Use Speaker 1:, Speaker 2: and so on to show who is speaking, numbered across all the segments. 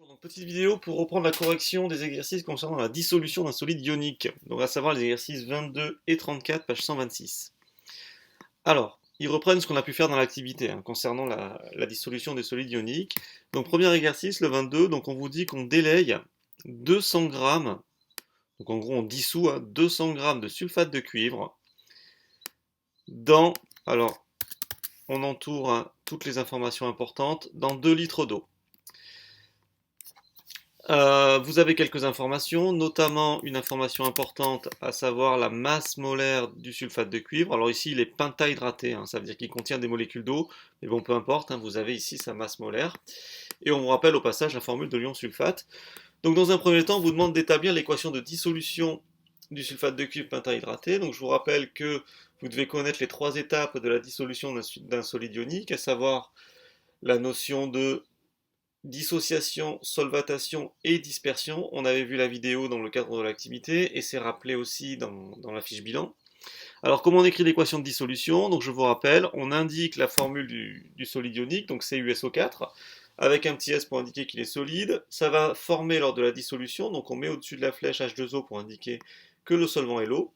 Speaker 1: Donc, petite vidéo pour reprendre la correction des exercices concernant la dissolution d'un solide ionique, donc à savoir les exercices 22 et 34, page 126. Alors, ils reprennent ce qu'on a pu faire dans l'activité concernant la dissolution des solides ioniques. Donc, premier exercice, le 22, donc on vous dit qu'on délaye 200 grammes, donc en gros on dissout 200 grammes de sulfate de cuivre dans, alors on entoure toutes les informations importantes, dans 2 litres d'eau. Vous avez quelques informations, notamment une information importante, à savoir la masse molaire du sulfate de cuivre. Alors ici, il est pentahydraté, ça veut dire qu'il contient des molécules d'eau, mais bon, peu importe, vous avez ici sa masse molaire. Et on vous rappelle au passage la formule de l'ion sulfate. Donc dans un premier temps, on vous demande d'établir l'équation de dissolution du sulfate de cuivre pentahydraté. Donc je vous rappelle que vous devez connaître les 3 étapes de la dissolution d'un solide ionique, à savoir la notion de dissociation, solvatation et dispersion. On avait vu la vidéo dans le cadre de l'activité et c'est rappelé aussi dans la fiche bilan. Alors comment on écrit l'équation de dissolution? Donc je vous rappelle, on indique la formule du solide ionique, donc CuSO4, avec un petit S pour indiquer qu'il est solide. Ça va former lors de la dissolution, donc on met au-dessus de la flèche H2O pour indiquer que le solvant est l'eau.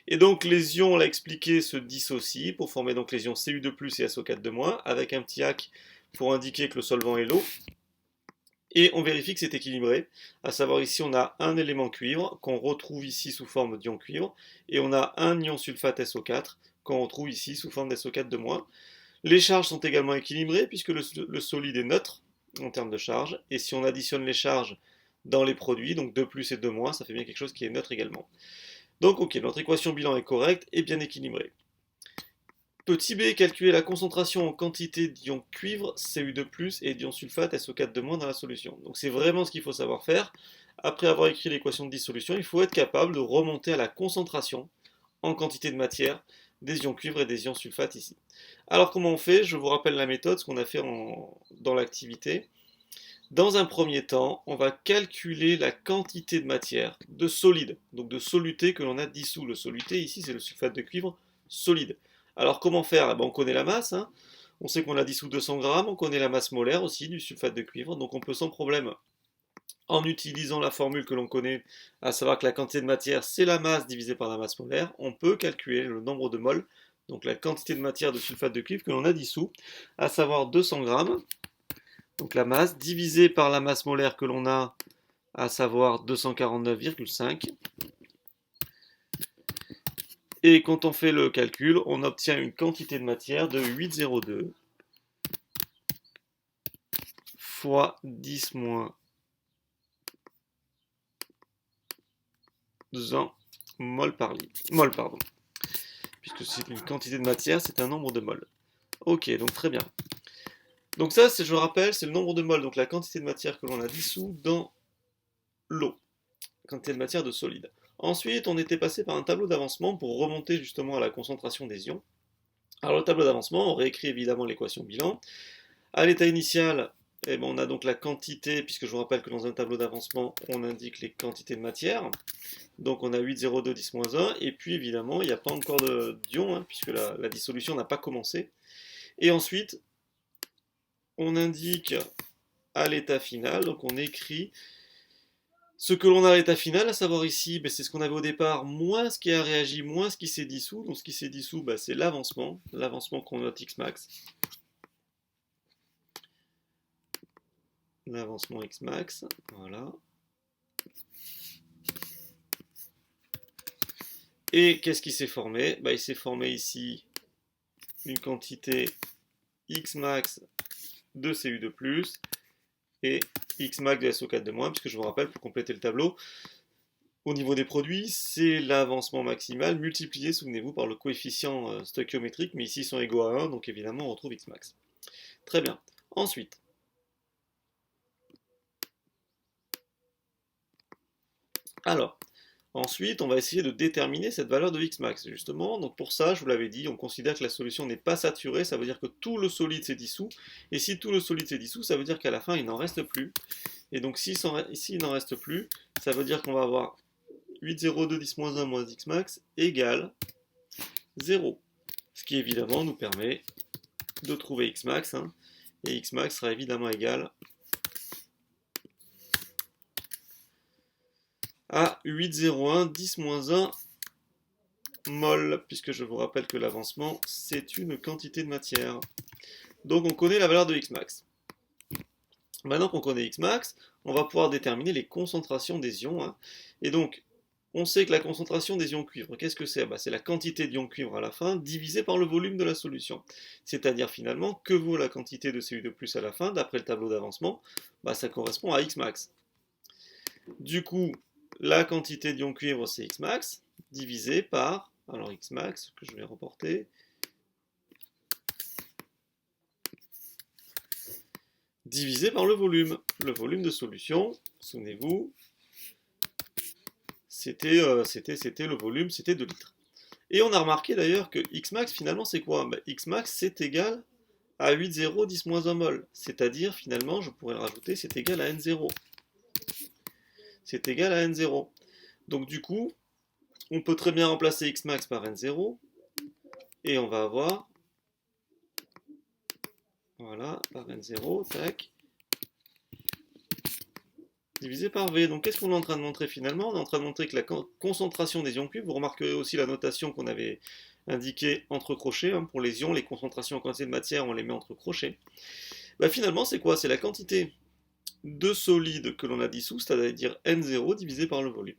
Speaker 1: Et donc les ions, on l'a expliqué, se dissocient pour former donc les ions Cu2+, et SO4-, avec un petit HAC pour indiquer que le solvant est l'eau. Et on vérifie que c'est équilibré, à savoir ici on a un élément cuivre qu'on retrouve ici sous forme d'ion cuivre, et on a un ion sulfate SO4 qu'on retrouve ici sous forme d'SO4-. Les charges sont également équilibrées puisque le solide est neutre en termes de charge, et si on additionne les charges dans les produits, donc 2 plus et 2 moins, ça fait bien quelque chose qui est neutre également. Donc ok, notre équation bilan est correcte et bien équilibrée. Petit b, calculer la concentration en quantité d'ion cuivre, Cu2+, et d'ion sulfate, SO4- dans la solution. Donc c'est vraiment ce qu'il faut savoir faire. Après avoir écrit l'équation de dissolution, il faut être capable de remonter à la concentration en quantité de matière des ions cuivre et des ions sulfate ici. Alors comment on fait? Je vous rappelle la méthode, ce qu'on a fait dans l'activité. Dans un premier temps, on va calculer la quantité de matière, de solide, donc de soluté que l'on a dissous. Le soluté ici, c'est le sulfate de cuivre solide. Alors comment faire? On connaît la masse, on sait qu'on a dissous 200 grammes, on connaît la masse molaire aussi du sulfate de cuivre, donc on peut sans problème, en utilisant la formule que l'on connaît, à savoir que la quantité de matière c'est la masse divisée par la masse molaire, on peut calculer le nombre de moles, donc la quantité de matière de sulfate de cuivre que l'on a dissous, à savoir 200 grammes, donc la masse divisée par la masse molaire que l'on a, à savoir 249,5. Et quand on fait le calcul, on obtient une quantité de matière de 8,02 fois 10 moins 100 mol par litre. Mol, pardon. Puisque c'est une quantité de matière, c'est un nombre de moles. Ok, donc très bien. Donc ça, je rappelle, c'est le nombre de moles, donc la quantité de matière que l'on a dissous dans l'eau. Quantité de matière de solide. Ensuite, on était passé par un tableau d'avancement pour remonter justement à la concentration des ions. Alors le tableau d'avancement, on réécrit évidemment l'équation bilan. À l'état initial, on a donc la quantité, puisque je vous rappelle que dans un tableau d'avancement, on indique les quantités de matière. Donc on a 8,02, 10-1, et puis évidemment, il n'y a pas encore d'ion, puisque la dissolution n'a pas commencé. Et ensuite, on indique à l'état final, donc on écrit ce que l'on a à l'état final, à savoir ici, c'est ce qu'on avait au départ, moins ce qui a réagi, moins ce qui s'est dissous. Donc ce qui s'est dissous, c'est l'avancement qu'on note Xmax. L'avancement Xmax, voilà. Et qu'est-ce qui s'est formé? Il s'est formé ici une quantité Xmax de Cu2+, et Xmax de SO4-, puisque je vous rappelle, pour compléter le tableau, au niveau des produits, c'est l'avancement maximal multiplié, souvenez-vous, par le coefficient stoichiométrique, mais ici ils sont égaux à 1, donc évidemment on retrouve Xmax. Très bien. Ensuite, ensuite, on va essayer de déterminer cette valeur de Xmax, justement. Donc pour ça, je vous l'avais dit, on considère que la solution n'est pas saturée, ça veut dire que tout le solide s'est dissous, et si tout le solide s'est dissous, ça veut dire qu'à la fin, il n'en reste plus. Et donc si il n'en reste plus, ça veut dire qu'on va avoir 8,02 10-1 moins Xmax égale 0. Ce qui évidemment nous permet de trouver Xmax, et Xmax sera évidemment égal à 8,01 10-1 mol, puisque je vous rappelle que l'avancement, c'est une quantité de matière. Donc on connaît la valeur de Xmax. Maintenant qu'on connaît Xmax, on va pouvoir déterminer les concentrations des ions, hein. Et donc, on sait que la concentration des ions cuivre, qu'est-ce que c'est? C'est la quantité d'ions cuivre à la fin divisée par le volume de la solution. C'est-à-dire finalement, que vaut la quantité de Cu2+ à la fin, d'après le tableau d'avancement? Ça correspond à Xmax. Du coup, la quantité d'ions cuivre, c'est Xmax, divisé par, alors Xmax, que je vais reporter, divisé par le volume. Le volume de solution, souvenez-vous, c'était le volume, c'était 2 litres. Et on a remarqué d'ailleurs que Xmax, finalement, c'est quoi? Xmax, c'est égal à 8,0 10-1 mol. C'est-à-dire, finalement, je pourrais le rajouter, c'est égal à N0. C'est égal à N0. Donc du coup, on peut très bien remplacer Xmax par N0. Et on va avoir, voilà, par N0, tac, divisé par V. Donc qu'est-ce qu'on est en train de montrer finalement? On est en train de montrer que la concentration des ions cuivres, vous remarquerez aussi la notation qu'on avait indiquée entre crochets, hein, pour les ions, les concentrations en quantité de matière, on les met entre crochets. Finalement, c'est quoi? C'est la quantité de solide que l'on a dissous, c'est-à-dire N0 divisé par le volume.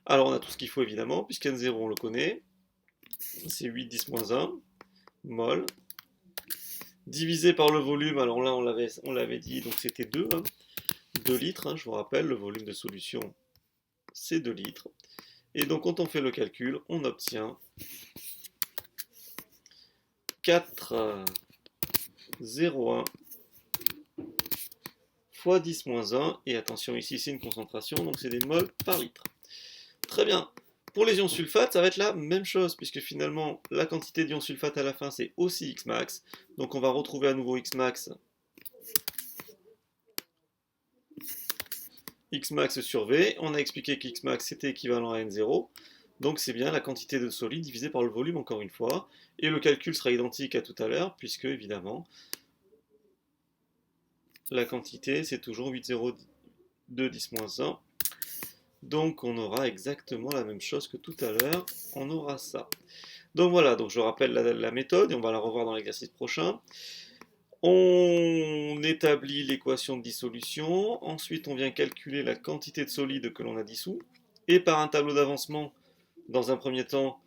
Speaker 1: Alors on a tout ce qu'il faut évidemment, puisque N0 on le connaît, c'est 8 10-1 mol, divisé par le volume, alors là on l'avait dit, donc c'était 2, hein. 2 litres, hein, je vous rappelle, le volume de solution c'est 2 litres. Et donc quand on fait le calcul, on obtient 4,01 fois 10-1, et attention ici c'est une concentration, donc c'est des mols par litre. Très bien. Pour les ions sulfate, ça va être la même chose, puisque finalement la quantité d'ions sulfate à la fin c'est aussi Xmax. Donc on va retrouver à nouveau Xmax sur V. On a expliqué qu'Xmax c'était équivalent à N0. Donc c'est bien la quantité de solide divisée par le volume encore une fois. Et le calcul sera identique à tout à l'heure, puisque évidemment la quantité c'est toujours 8,02 10-1. Donc on aura exactement la même chose que tout à l'heure. On aura ça. Donc voilà, donc je rappelle la méthode et on va la revoir dans l'exercice prochain. On établit l'équation de dissolution, ensuite on vient calculer la quantité de solide que l'on a dissous, et par un tableau d'avancement, dans un premier temps,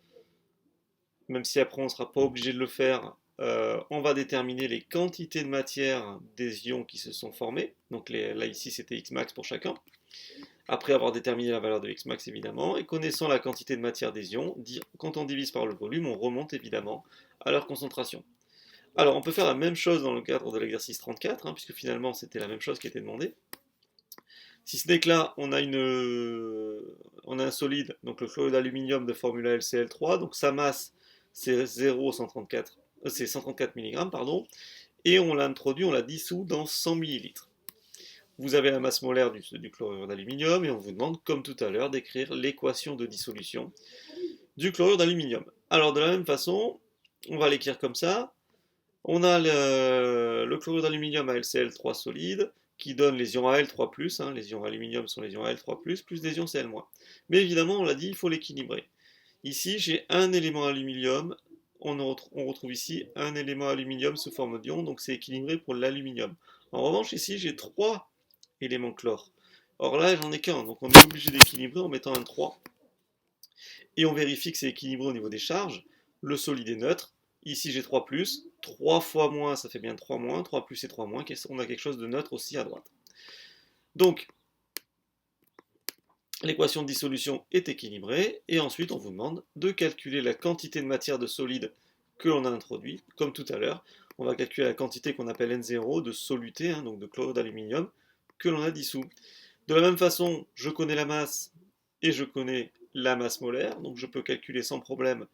Speaker 1: même si après on ne sera pas obligé de le faire, on va déterminer les quantités de matière des ions qui se sont formés, donc là ici c'était Xmax pour chacun, après avoir déterminé la valeur de Xmax évidemment, et connaissant la quantité de matière des ions, quand on divise par le volume, on remonte évidemment à leur concentration. Alors, on peut faire la même chose dans le cadre de l'exercice 34, hein, puisque finalement c'était la même chose qui était demandée. Si ce n'est que là, on a un solide, donc le chlorure d'aluminium de formule LCl3, donc sa masse c'est 0,134, c'est 134 mg, pardon, et on l'a introduit, on l'a dissous dans 100 ml. Vous avez la masse molaire du chlorure d'aluminium, et on vous demande, comme tout à l'heure, d'écrire l'équation de dissolution du chlorure d'aluminium. Alors, de la même façon, on va l'écrire comme ça. On a le chlorure d'aluminium à LCl3 solide qui donne les ions Al3+, hein, les ions aluminium sont les ions Al3+, plus des ions Cl-. Mais évidemment, on l'a dit, il faut l'équilibrer. Ici, j'ai un élément aluminium, on retrouve ici un élément aluminium sous forme d'ion, donc c'est équilibré pour l'aluminium. En revanche, ici, j'ai 3 éléments chlore. Or là, j'en ai qu'un, donc on est obligé d'équilibrer en mettant un 3. Et on vérifie que c'est équilibré au niveau des charges. Le solide est neutre. Ici, j'ai 3+, 3 fois moins, ça fait bien 3 moins, 3 plus et 3 moins, on a quelque chose de neutre aussi à droite. Donc, l'équation de dissolution est équilibrée, et ensuite on vous demande de calculer la quantité de matière de solide que l'on a introduit, comme tout à l'heure. On va calculer la quantité qu'on appelle N0 de soluté, hein, donc de chlorure d'aluminium, que l'on a dissous. De la même façon, je connais la masse et je connais la masse molaire, donc je peux calculer sans problème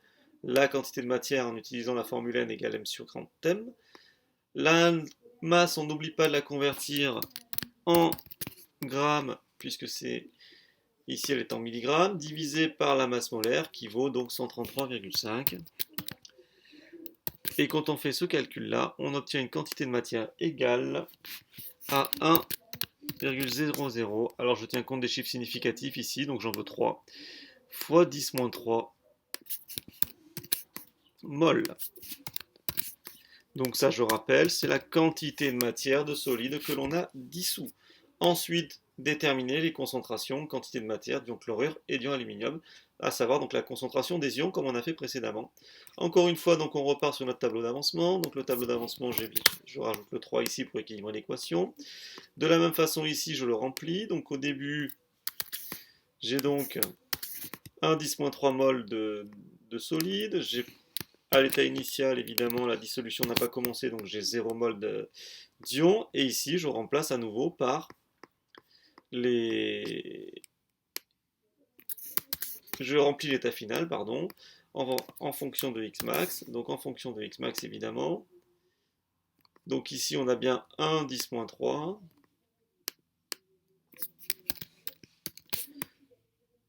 Speaker 1: la quantité de matière en utilisant la formule N égale M sur grand M. La masse, on n'oublie pas de la convertir en grammes, puisque c'est ici elle est en milligrammes, divisé par la masse molaire, qui vaut donc 133,5. Et quand on fait ce calcul-là, on obtient une quantité de matière égale à 0,00. Alors je tiens compte des chiffres significatifs ici, donc j'en veux 3. Fois 10-3 mol. Donc ça, je rappelle, c'est la quantité de matière de solide que l'on a dissous. Ensuite, déterminer les concentrations, quantité de matière d'ion chlorure et d'ion aluminium, à savoir donc la concentration des ions comme on a fait précédemment. Encore une fois, donc on repart sur notre tableau d'avancement. Donc le tableau d'avancement, je rajoute le 3 ici pour équilibrer l'équation. De la même façon ici, je le remplis. Donc au début, j'ai donc 1 10-3 mol de solide. À l'état initial, évidemment, la dissolution n'a pas commencé, donc j'ai 0 mol d'ion. Et ici, je remplace à nouveau par les... Je remplis l'état final, pardon, en fonction de Xmax. Donc en fonction de Xmax, évidemment. Donc ici, on a bien 1 10-3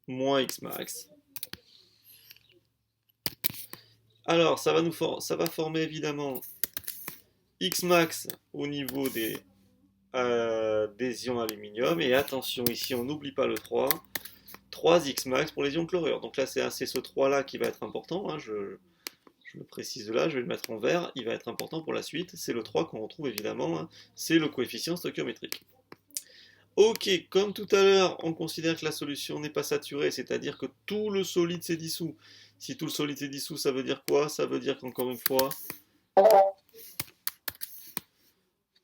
Speaker 1: moins Xmax. Alors, ça va former évidemment Xmax au niveau des ions aluminium. Et attention, ici, on n'oublie pas le 3. 3x max pour les ions chlorure. Donc là, c'est ce 3 là qui va être important. Hein, je le précise là, je vais le mettre en vert. Il va être important pour la suite. C'est le 3 qu'on retrouve évidemment. Hein, c'est le coefficient stoichiométrique. Ok, comme tout à l'heure, on considère que la solution n'est pas saturée, c'est-à-dire que tout le solide s'est dissous. Si tout le solide s'est dissous, ça veut dire quoi? Ça veut dire qu'encore une fois,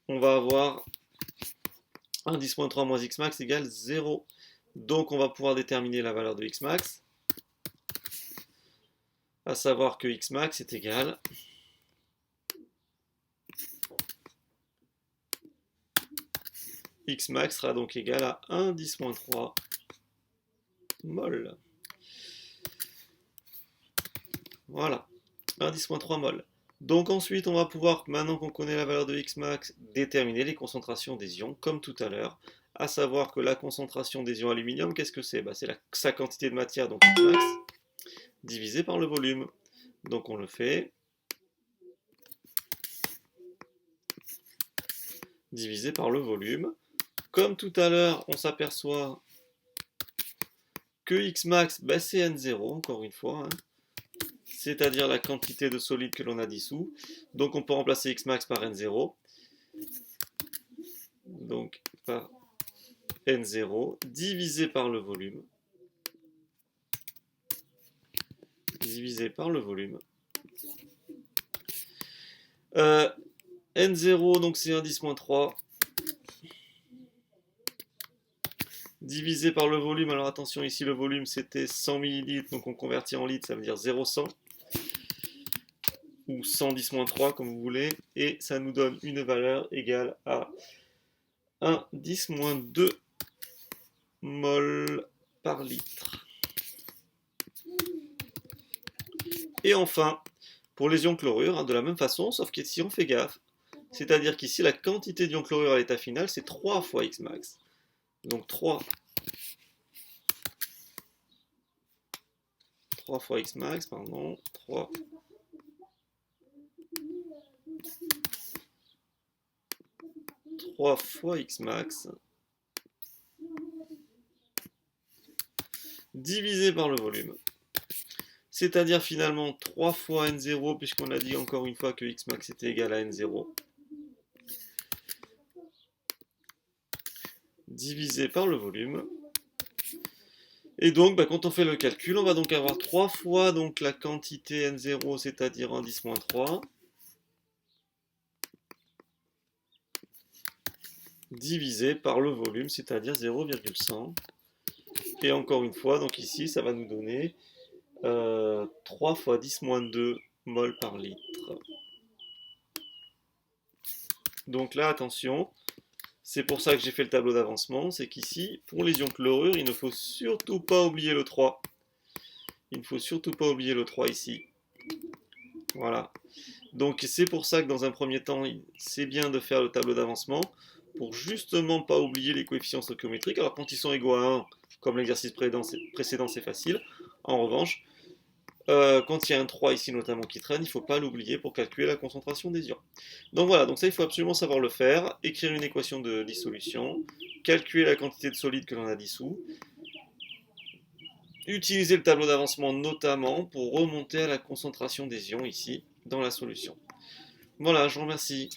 Speaker 1: on va avoir 1 10-3 moins x max égale 0. Donc on va pouvoir déterminer la valeur de x max, à savoir que x max est égal x max sera donc égal à 1 10-3 mol. Voilà, 1 10-3 mol. Donc ensuite, on va pouvoir, maintenant qu'on connaît la valeur de x max, déterminer les concentrations des ions, comme tout à l'heure, à savoir que la concentration des ions aluminium, qu'est-ce que c'est? C'est sa quantité de matière, donc x max, divisé par le volume. Donc on le fait. Divisé par le volume. Comme tout à l'heure, on s'aperçoit que x max, c'est N0, encore une fois, hein, c'est-à-dire la quantité de solide que l'on a dissous. Donc on peut remplacer x max par N0. Donc par N0 divisé par le volume. Divisé par le volume. N0, donc c'est 1 10-3. Divisé par le volume, alors attention, ici le volume c'était 100 ml, donc on convertit en litres, ça veut dire 0,100 ou 110-3 comme vous voulez, et ça nous donne une valeur égale à 1 10-2 mol par litre. Et enfin, pour les ions chlorure, hein, de la même façon, sauf qu'ici on fait gaffe, c'est-à-dire qu'ici la quantité d'ions chlorure à l'état final c'est 3 fois X max. Donc 3 fois X max, pardon, 3 fois X max divisé par le volume. C'est-à-dire finalement 3 fois N0, puisqu'on a dit encore une fois que X max était égal à N0, divisé par le volume. Et donc, quand on fait le calcul, on va donc avoir 3 fois donc, la quantité N0, c'est-à-dire 1 10-3, divisé par le volume, c'est-à-dire 0,100. Et encore une fois, donc ici, ça va nous donner 3 fois 10-2 mol par litre. Donc là, attention, c'est pour ça que j'ai fait le tableau d'avancement, c'est qu'ici, pour les ions chlorure, il ne faut surtout pas oublier le 3. Il ne faut surtout pas oublier le 3 ici. Voilà. Donc c'est pour ça que dans un premier temps, c'est bien de faire le tableau d'avancement, pour justement pas oublier les coefficients stoichiométriques. Alors quand ils sont égaux à 1, comme l'exercice précédent, c'est facile. En revanche, quand il y a un 3 ici notamment qui traîne, il ne faut pas l'oublier pour calculer la concentration des ions. Donc voilà, donc ça il faut absolument savoir le faire, écrire une équation de dissolution, calculer la quantité de solide que l'on a dissous, utiliser le tableau d'avancement notamment pour remonter à la concentration des ions ici dans la solution. Voilà, je vous remercie.